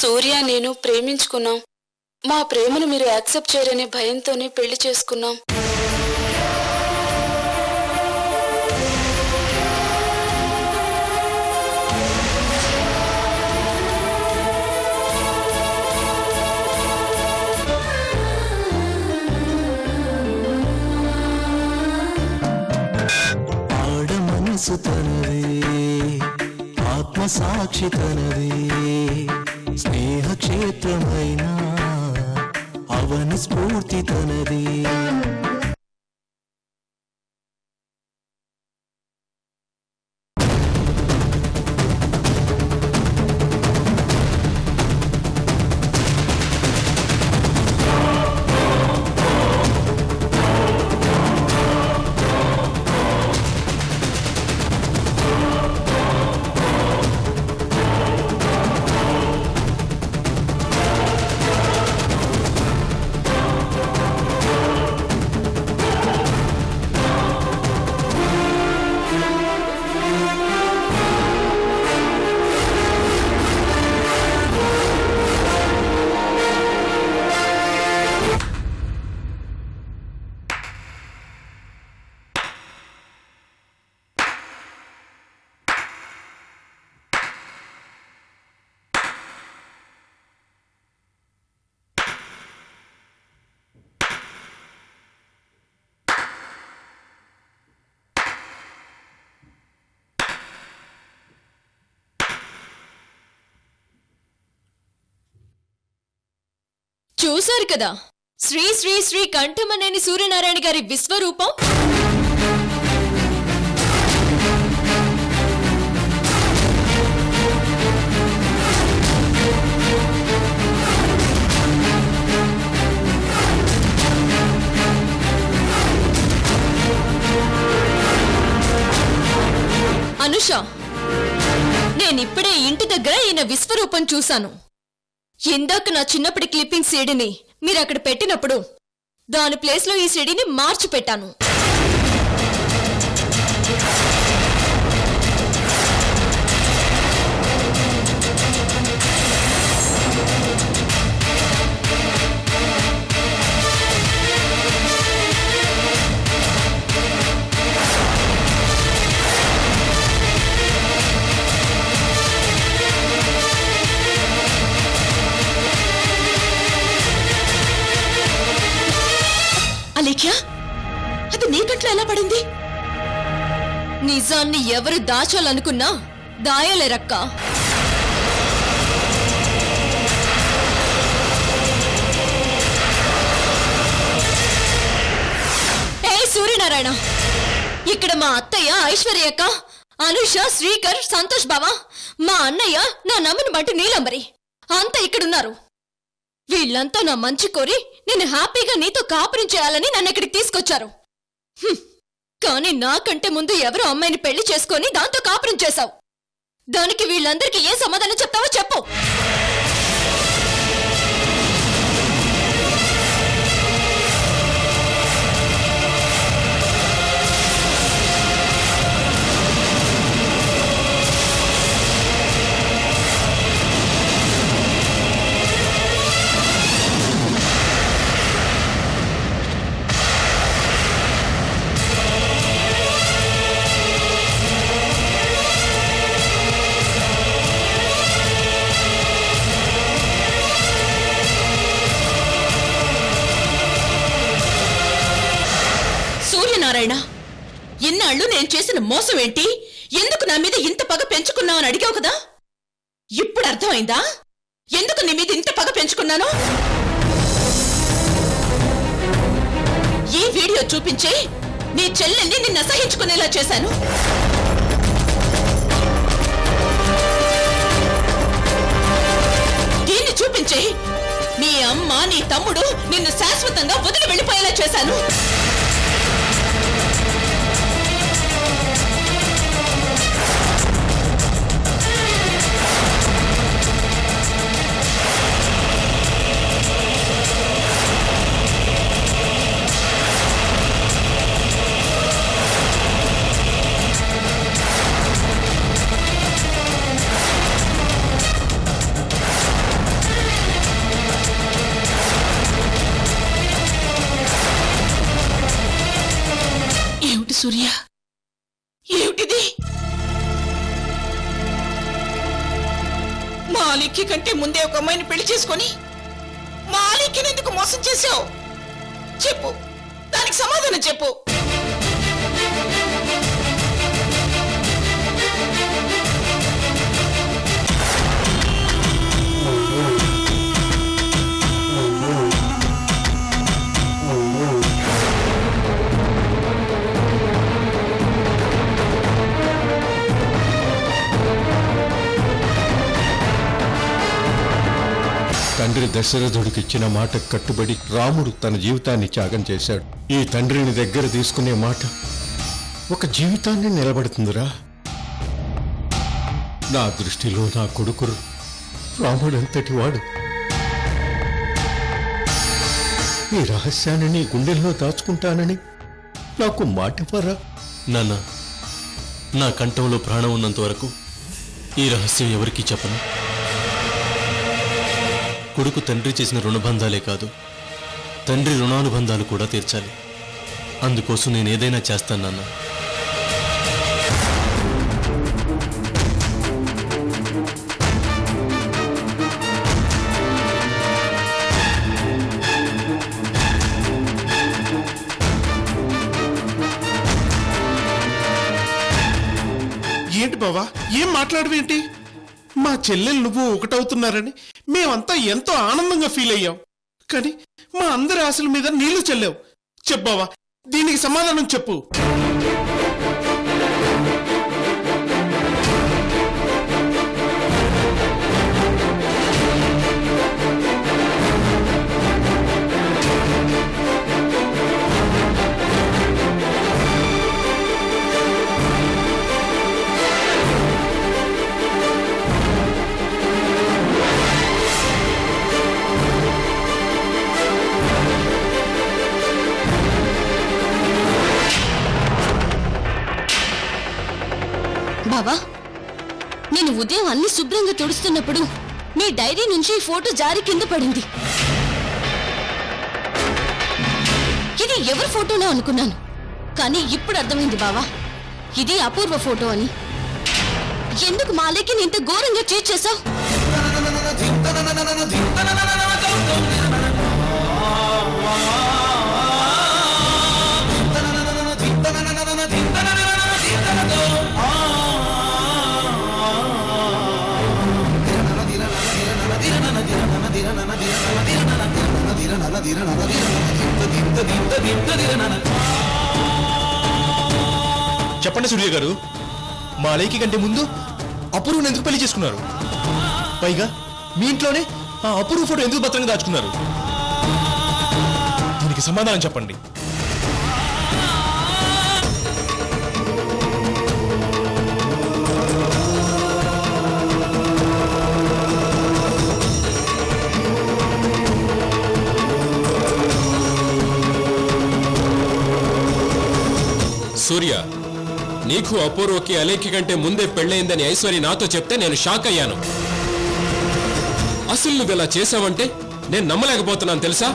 సూర్య నేను ప్రేమించుకున్నాం. మా ప్రేమను మీరు యాక్సెప్ట్ చేయరనే భయంతోనే పెళ్లి చేసుకున్నాం. మనసు తనదే, ఆత్మ సాక్షి తనదే, స్నేహ క్షేత్రమైన అవని స్ఫూర్తి తనదే. చూశారు కదా శ్రీ శ్రీ శ్రీ కంఠమనేని సూర్యనారాయణ గారి విశ్వరూపం. అనుష, నేనిప్పుడే ఇంటి దగ్గర ఈయన విశ్వరూపం చూశాను. ఇందాక నా చిన్నప్పటి క్లిప్పింగ్ సీడీని మీరు అక్కడ పెట్టినప్పుడు దాని ప్లేస్లో ఈ సీడీని మార్చి పెట్టాను. అలేఖ్యా, అది నీకంట్లో ఎలా పడింది? నిజాన్ని ఎవరు దాచాలనుకున్నా దాయలేరక్క. ఏ సూర్యనారాయణ, ఇక్కడ మా అత్తయ్య ఐశ్వర్యక్క, అనుష, శ్రీకర్, సంతోష్ బావా, మా అన్నయ్య, నా నమ్మని బట్టి నీలంబరి అంతా ఇక్కడున్నారు. వీళ్ళంతా నా మంచి కోరి నేను హ్యాపీగా నీతో కాపురం చేయాలని నన్ను ఇక్కడికి తీసుకొచ్చారు. కానీ నాకంటే ముందు ఎవరో అమ్మాయిని పెళ్లి చేసుకొని దాంతో కాపురం చేశావు. దానికి వీళ్ళందరికీ ఏ సమాధానం చెప్తావో చెప్పు. సూర్యనారాయణ, ఇన్నాళ్ళు నేను చేసిన మోసం ఏంటి, ఎందుకు నా మీద ఇంత పగ పెంచుకున్నావని అడిగావు కదా. ఇప్పుడు అర్థమైందా ఎందుకు నీ మీద ఇంత పగ పెంచుకున్నాను? ఈ వీడియో చూపించి నీ చెల్లెల్ని నిన్ను అసహించుకునేలా చేశాను. దీన్ని చూపించి నీ అమ్మ, నీ తమ్ముడు నిన్ను శాశ్వతంగా వదిలి వెళ్ళిపోయేలా చేశాను. సూర్య, ఏమిటిది? మాలిక్కి కంటే ముందే ఒక అమ్మాయిని పెళ్లి చేసుకొని మాలిక్కిని ఎందుకు మోసం చేశావు? చెప్పు, దానికి సమాధానం చెప్పు. తండ్రి దశరథుడికిచ్చిన మాటకు కట్టుబడి రాముడు తన జీవితాన్ని త్యాగం చేశాడు. ఈ తండ్రిని దగ్గర తీసుకునే మాట ఒక జీవితాన్ని నిలబడుతుందిరా. నా దృష్టిలో నా కొడుకు రాముడంతటి వాడు. ఈ రహస్యాన్ని నీ గుండెల్లో దాచుకుంటానని నాకు మాటివ్వరా? నాన్న, నా కంఠంలో ప్రాణం ఉన్నంత వరకు ఈ రహస్యం ఎవరికీ చెప్పను. కొడుకు తండ్రి చేసిన రుణబంధాలే కాదు, తండ్రి రుణానుబంధాలు కూడా తీర్చాలి. అందుకోసం నేను ఏదైనా చేస్తాను నాన్న. ఏంటి బావా, ఏం మాట్లాడవేంటి? మా చెల్లెలు నువ్వు ఒకటవుతున్నారని మేమంతా ఎంతో ఆనందంగా ఫీల్ అయ్యాం. కానీ మా అందరి ఆశల మీద నీళ్లు చల్లావు. చెప్పావా, దీనికి సమాధానం చెప్పు. బావా, నేను ఉదయం అన్ని శుభ్రంగా తుడుస్తున్నప్పుడు నీ డైరీ నుంచి ఈ ఫోటో జారి కింద పడింది. ఇది ఎవరి ఫోటోనో అనుకున్నాను, కానీ ఇప్పుడు అర్థమైంది బావా, ఇది అపూర్వ ఫోటో అని. ఎందుకు మాలిక్కిని ఇంత ఘోరంగా ట్రీట్ చేశావు? చెప్పండి సూర్య గారు, మాలయ్యకి కంటే ముందు అపూర్వను ఎందుకు పెళ్లి చేసుకున్నారు? పైగా మీ ఇంట్లోనే ఆ అపూర్వ ఫోటో ఎందుకు భద్రంగా దాచుకున్నారు? దీనికి సమాధానం చెప్పండి. సూర్య, నీకు అపూర్వకి అలేఖ్య కంటే ముందే పెళ్ళయిందని ఐశ్వర్య నాతో చెప్తే నేను షాక్ అయ్యాను. అసలు నువ్వు ఇలా చేసావంటే నేను నమ్మలేకపోతున్నాను తెలుసా?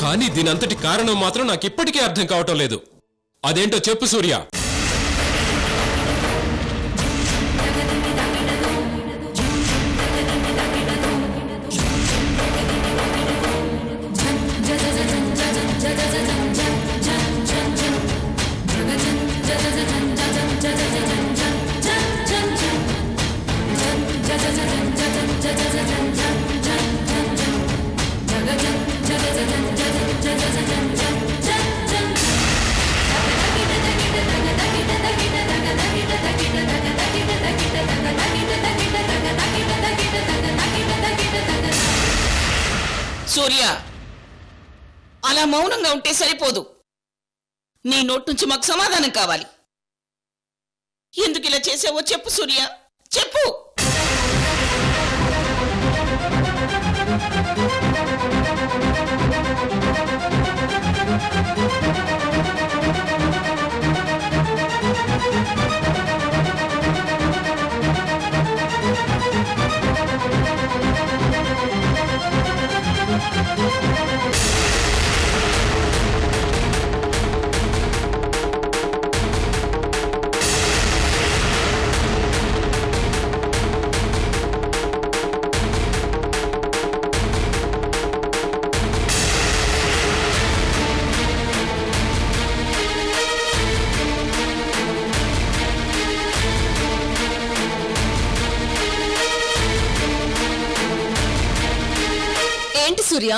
కానీ దీనంతటి కారణం మాత్రం నాకు ఇప్పటికీ అర్థం కావటం లేదు. అదేంటో చెప్పు సూర్య. సూర్య, అలా మౌనంగా ఉంటే సరిపోదు. నీ నోటి నుంచి మాకు సమాధానం కావాలి. ఎందుకు ఇలా చేసావో చెప్పు సూర్య, చెప్పు. ఏంటి సూర్య,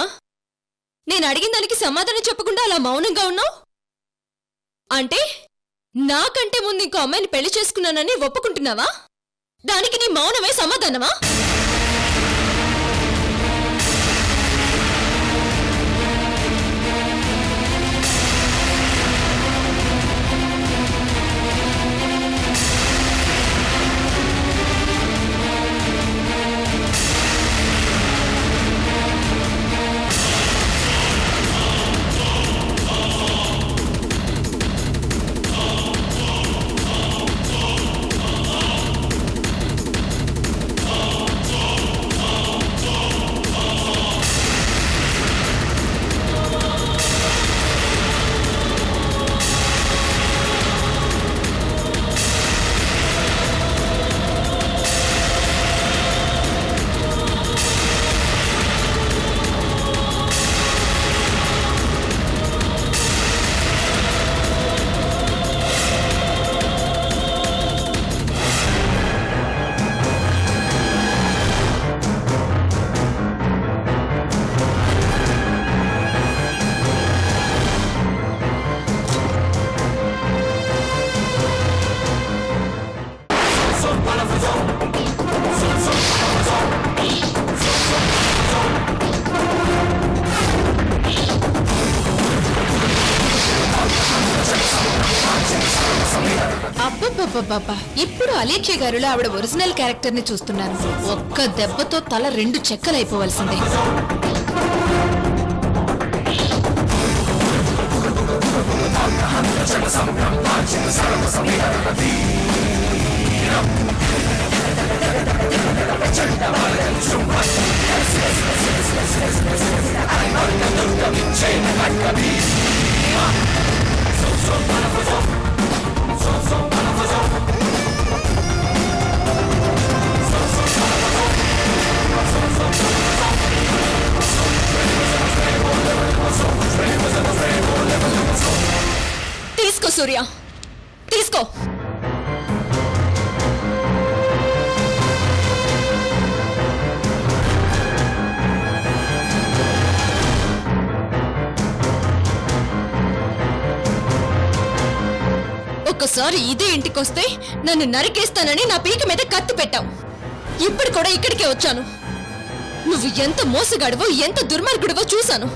నేను అడిగిన దానికి సమాధానం చెప్పకుండా అలా మౌనంగా ఉన్నావు? అంటే నాకంటే ముందు ఇంకో అమ్మాయిని పెళ్లి చేసుకున్నానని ఒప్పుకుంటున్నావా? దానికి నీ మౌనమే సమాధానమా? అబ్బబ్బబ్బబ్బా, ఇప్పుడు అలేఖ్య గారిలో ఆవిడ ఒరిజినల్ క్యారెక్టర్ ని చూస్తున్నాను. ఒక్క దెబ్బతో తల 2 చెక్కలైపోవలసిందే. తీసుకో సూర్య, తీసుకో. ఒక్కసారి ఇదే ఇంటికొస్తే నన్ను నరికేస్తానని నా పీక మీద కత్తి పెట్టావు. ఇప్పుడు కూడా ఇక్కడికే వచ్చాను. నువ్వు ఎంత మోసగాడివో, ఎంత దుర్మార్గుడివో చూశాను.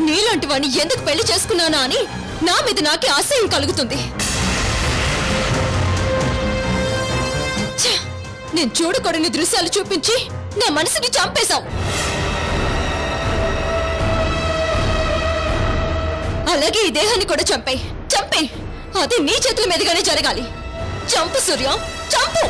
నీలాంటి వాడిని ఎందుకు పెళ్లి చేసుకున్నానా అని నా మీద నాకే అసహ్యం కలుగుతుంది. నేను చూడకూడని దృశ్యాలు చూపించి నా మనసుని చంపేశావు. అలాగే ఈ దేహాన్ని కూడా చంపే. అది నీ చేతుల మీదుగానే జరగాలి. చంపు సూర్య, చంపు.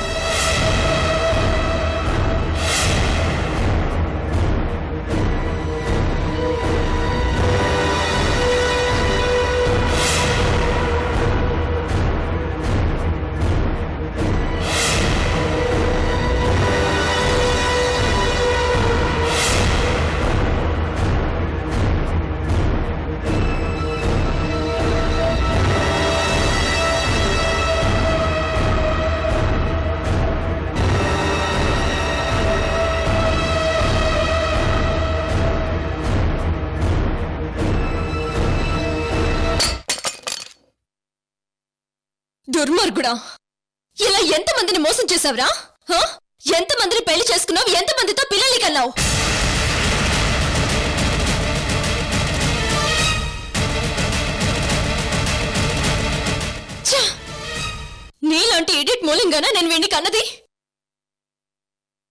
దుర్మార్గుడా, ఇలా ఎంతమందిని మోసం చేశావురా? ఎంతమందిని పెళ్లి చేసుకున్నావు? ఎంతమందితో పిల్లల్ని కన్నావు? నీలాంటి ఎడిట్ మూలంగానే నేను వీడిని కన్నది.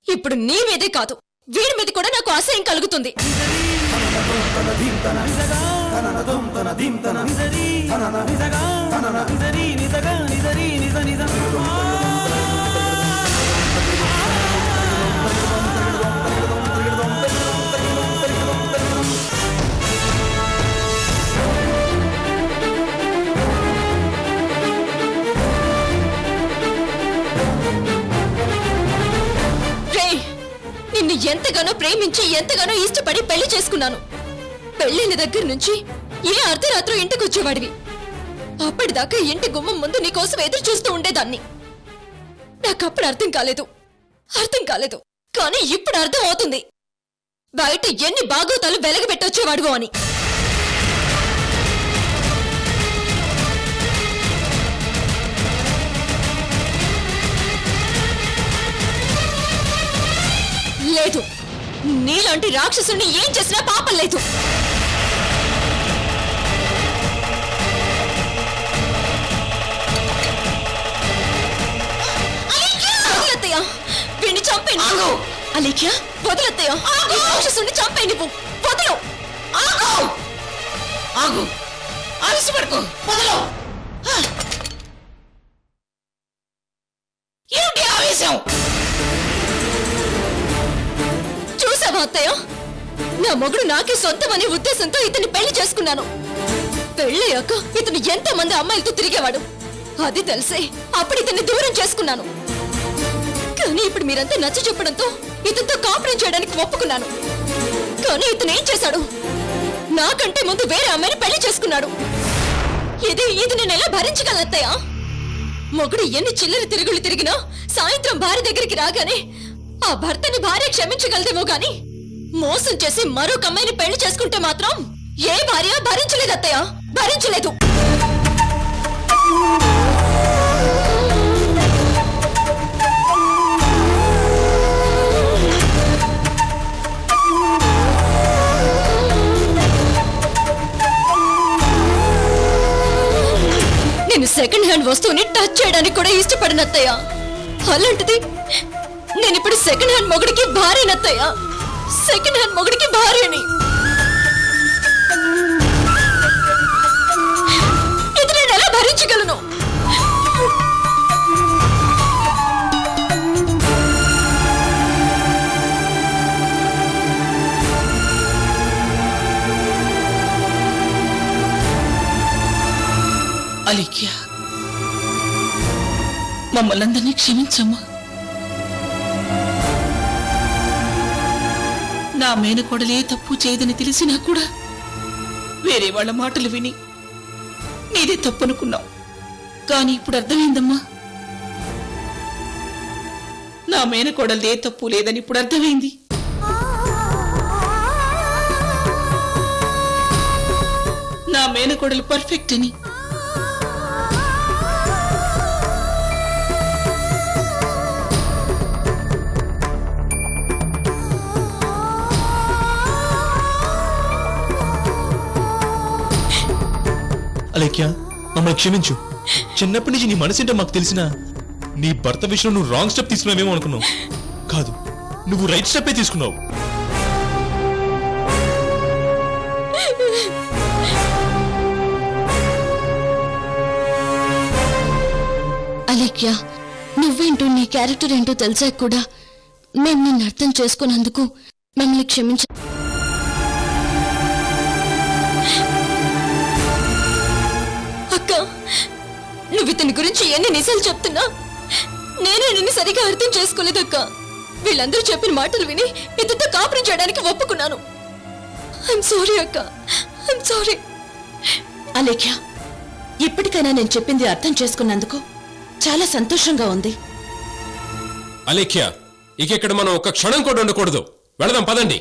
ఇప్పుడు నీ మీదే కాదు, వీడి మీద కూడా నాకు అసహ్యం కలుగుతుంది. నిన్ను ఎంతగానో ప్రేమించి ఎంతగానో ఇష్టపడి పెళ్లి చేసుకున్నాను. పెళ్లిన దగ్గర నుంచి ఏ అర్ధరాత్రి ఇంటికి వచ్చేవాడివి. అప్పటిదాకా ఇంటి గుమ్మం ముందు నీకోసం ఎదురు చూస్తూ ఉండేదాన్ని. నాకప్పుడు అర్థం కాలేదు. కానీ ఇప్పుడు అర్థం అవుతుంది. బయట ఎన్ని బాగోతాలు వెలగబెట్టొచ్చేవాడుగో అని. లేదు, నీలాంటి రాక్షసుని ఏం చేసినా పాపం లేదు. వదలత్తయ్య, వీడిని చంపే. అలేఖ్య వదలత్తయ్య, ఈ రాక్షసుని చంపే. నువ్వు వదలు. ఆగు, ఆలస్యపడకు, వదలు. ఏమిటి ఆవేశం? చూసావా అత్తయ్య, నా మొగుడు నాకే సొంతమనే ఉద్దేశంతో ఇతన్ని పెళ్లి చేసుకున్నాను. పెళ్ళయ్యాక ఇతను ఎంతో మంది అమ్మాయిలతో తిరిగేవాడు. అది తెలిసే అప్పుడు ఇతన్ని దూరం చేసుకున్నాను. కానీ ఇప్పుడు మీరంతా నచ్చ చెప్పడంతో ఇతనితో కాపురం చేయడానికి ఒప్పుకున్నాను. కానీ ఇతను ఏం చేశాడు? నాకంటే ముందు వేరే అమ్మాయిని పెళ్లి చేసుకున్నాడు. ఇది నేను ఎలా భరించగలను అత్తయ్య? మొగుడు ఎన్ని చిల్లర తిరుగులు తిరిగినా సాయంత్రం భార్య దగ్గరికి రాగానే ఆ భర్తని భార్య క్షమించగలదేమో గాని మోసం చేసి మరొక అమ్మాయిని పెళ్లి చేసుకుంటే మాత్రం ఏ భార్య భరించలేదు అత్తయ్య, భరించలేదు. నేను సెకండ్ హ్యాండ్ వస్తువుని టచ్ చేయడానికి కూడా ఇష్టపడిన అత్తయ్య. అలాంటిది నేను ఇప్పుడు సెకండ్ హ్యాండ్ మొగుడికి భార్యనత్తయ్య, సెకండ్ హ్యాండ్ మొగుడికి భార్యని. ఇది నేను ఎలా భరించగలను? అలేఖ్య, మమ్మల్ని అందరినీ క్షమించమ్మా. నా మేనకోడలే తప్పు చేయదని తెలిసినా కూడా వేరే వాళ్ళ మాటలు విని నీదే తప్పనుకున్నావు. కానీ ఇప్పుడు అర్థమైందమ్మా, నా మేనకోడలదే తప్పు లేదని ఇప్పుడు అర్థమైంది. నా మేనకోడలు పర్ఫెక్ట్ అని. అలేఖ్య, మమ్మల్ని క్షమించు. చిన్నప్పటి నుంచి నీ మనసేంటో మాకు తెలిసినా నీ భర్త విషయంలో నువ్వు రాంగ్ స్టెప్ తీసుకున్నావేమో అనుకున్నావు. కాదు, నువ్వు రైట్ స్టెప్పే తీసుకున్నావు. అలేఖ్య, నువ్వేంటో నీ క్యారెక్టర్ ఏంటో తెలిసాక కూడా మేము నిన్ను అర్థం చేసుకున్నందుకు మమ్మల్ని క్షమించ. అక్క, నువ్వు ఇతని గురించి ఎన్ని నిజాలు చెప్తున్నా నేనే నిన్ను సరిగా అర్థం చేసుకోలేదక్క. వీళ్ళందరూ చెప్పిన మాటలు విని ఇతనితో కాపురం చేయడానికి ఒప్పుకున్నాను. ఐఎమ్ సారీ అక్క, ఐఎమ్ సారీ. అలేఖ్య, ఇప్పటికైనా నేను చెప్పింది అర్థం చేసుకున్నందుకు చాలా సంతోషంగా ఉంది. అలేఖ్య, ఇక ఇక్కడ మనం ఒక్క క్షణం కూడా ఉండకూడదు. వెళదాం, పదండి.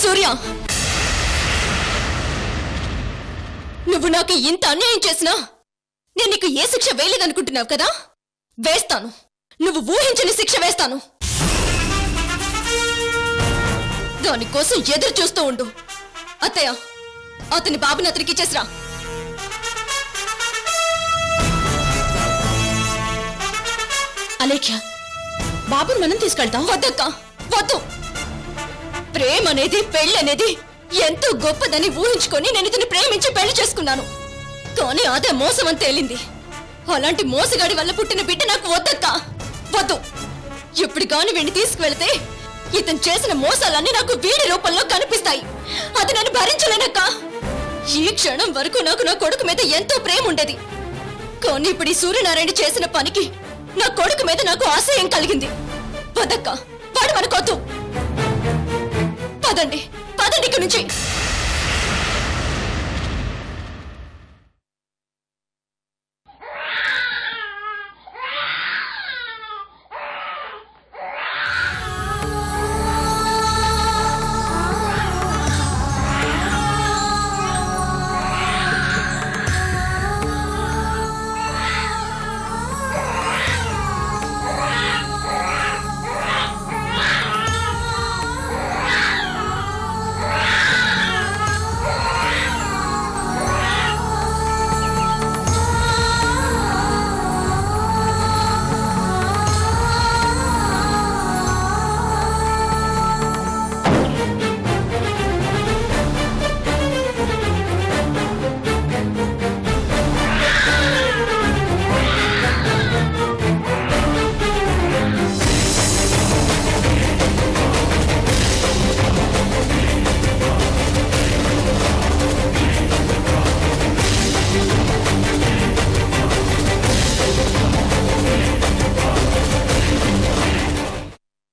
సూర్య, నువ్వు నాకు ఇంత అన్యాయం చేసినా నేను నీకు ఏ శిక్ష వేయలేదనుకుంటున్నావు కదా? వేస్తాను. నువ్వు ఊహించని శిక్ష వేస్తాను. దానికోసం ఎదురు చూస్తూ ఉండు. అత్తయ్య, అతని బాబుని అతనికి ఇచ్చేసిరా. అలేఖ్య, బాబుని మనం తీసుకెళ్తాం. వద్దక్క, వద్దు. ప్రేమ అనేది పెళ్లి అనేది ఎంతో గొప్పదని ఊహించుకొని నేను ఇతన్ని ప్రేమించి పెళ్లి చేసుకున్నాను. కానీ అదే మోసం అని తేలింది. అలాంటి మోసగాడి వల్ల పుట్టిన బిడ్డ నాకు వద్దక్క, వద్దు. ఇప్పుడు కాని వీడిని తీసుకువెళితే ఇతను చేసిన మోసాలన్నీ నాకు వీడి రూపంలో కనిపిస్తాయి. అది నేను భరించలేనక్క. ఈ క్షణం వరకు నాకు నా కొడుకు మీద ఎంతో ప్రేమ ఉండేది. కానీ ఇప్పుడు ఈ సూర్యనారాయణ చేసిన పనికి నా కొడుకు మీద నాకు ఆశయం కలిగింది. వద్దక్క, వాడు మనకొద్దు. పదండి పదండి ఇక్కడి నుంచి